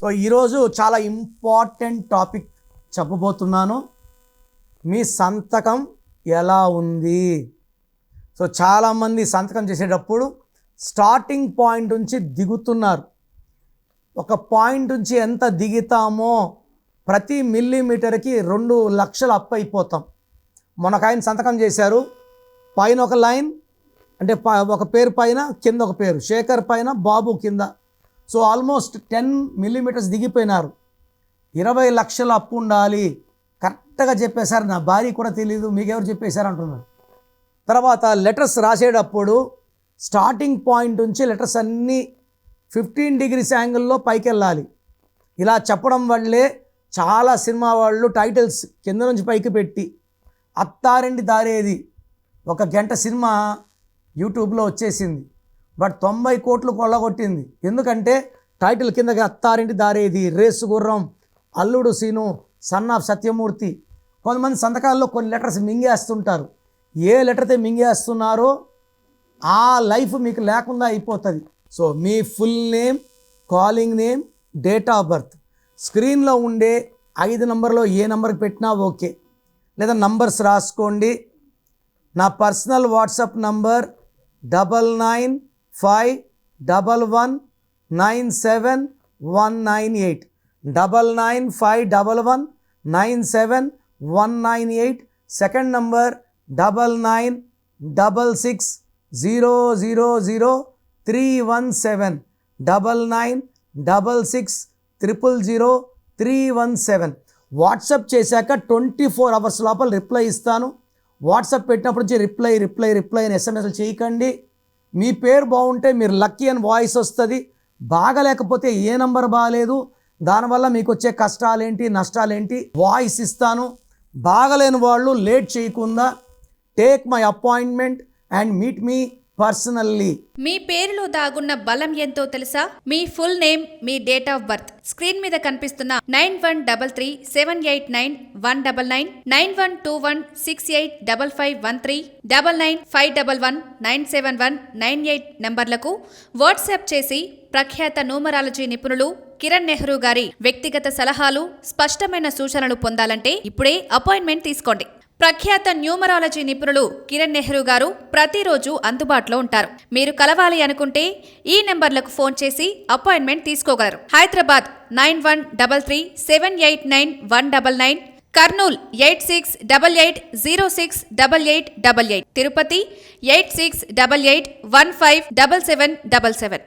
So ఈరోజు చాలా important topic చెప్పబోతున్నాను. మీ సంతకం ఎలా ఉంది? సో చాలామంది సంతకం చేసేటప్పుడు స్టార్టింగ్ పాయింట్ నుంచి దిగుతున్నారు. ఒక పాయింట్ నుంచి ఎంత దిగుతామో ప్రతి మిల్లీమీటర్కి 2 లక్షలు అప్ అయిపోతాం. మొన్న ఆయన సంతకం చేశారు, పైన ఒక లైన్ అంటే ఒక పేరు పైన కింద ఒక పేరు, శేఖర్ పైన బాబు కింద. So almost 10 millimetres దిగిపోయినారు. 20 లక్షల అప్పు ఉండాలి. కరెక్ట్గా చెప్పేశారు. నా భార్య కూడా తెలియదు, మీకెవరు చెప్పేశారు అంటున్నారు. తర్వాత లెటర్స్ రాసేటప్పుడు స్టార్టింగ్ పాయింట్ నుంచి లెటర్స్ అన్నీ 15 డిగ్రీస్ యాంగిల్లో పైకి వెళ్ళాలి. ఇలా చెప్పడం వల్లే చాలా సినిమా వాళ్ళు టైటిల్స్ కింద నుంచి పైకి పెట్టి అత్తారింటి దారేది 1 గంట సినిమా యూట్యూబ్లో వచ్చేసింది. బట్ 90 కోట్లు కొల్లగొట్టింది. ఎందుకంటే టైటిల్ కిందకి అత్తారింటి దారేది, రేసు గుర్రం, అల్లుడు సీను, సన్ ఆఫ్ సత్యమూర్తి. కొంతమంది సంతకాల్లో కొన్ని లెటర్స్ మింగేస్తుంటారు. ఏ లెటర్ అయితే మింగేస్తున్నారో ఆ లైఫ్ మీకు లేకుండా అయిపోతుంది. So me full name, calling name, date of birth, స్క్రీన్లో ఉండే 5 నంబర్లో ఏ నెంబర్కి పెట్టినా ఓకే, లేదా నంబర్స్ రాసుకోండి. నా personal WhatsApp number 9951197198 9951197198. Second number 9966000317 9966000317. WhatsApp చేశాక 24 అవర్స్ లోపల రిప్లై ఇస్తాను. వాట్సాప్ పెట్టినప్పటి నుంచి రిప్లై అని ఎస్ఎంఎస్లు చేయకండి. మీ పేరు బాగుంటే మీరు లక్కీ అని వాయిస్ వస్తుంది. బాగలేకపోతే ఏ నంబర్ బాగలేదు, దానివల్ల మీకు వచ్చే కష్టాలేంటి నష్టాలేంటి వాయిస్ ఇస్తాను. బాగలేని వాళ్ళు లేట్ చేయకుండా take my appointment and meet me personally. మీ పేరులో దాగున్న బలం ఎంతో తెలుసా? మీ ఫుల్ నేమ్, మీ డేట్ ఆఫ్ బర్త్, స్క్రీన్ మీద కనిపిస్తున్న 9133789199, 9121685513, 9951197198 నంబర్లకు వాట్సాప్ చేసి ప్రఖ్యాత న్యూమరాలజీ నిపుణులు కిరణ్ నెహ్రూ గారి వ్యక్తిగత సలహాలు, స్పష్టమైన సూచనలు పొందాలంటే ఇప్పుడే అపాయింట్మెంట్ తీసుకోండి. ప్రఖ్యాత న్యూమరాలజీ నిపుణులు కిరణ్ నెహ్రూ గారు ప్రతిరోజు అందుబాటులో ఉంటారు. మీరు కలవాలి అనుకుంటే ఈ నెంబర్లకు ఫోన్ చేసి అపాయింట్మెంట్ తీసుకోగలరు. హైదరాబాద్ 9133789199, కర్నూల్ 8688068888, తిరుపతి 8688157777.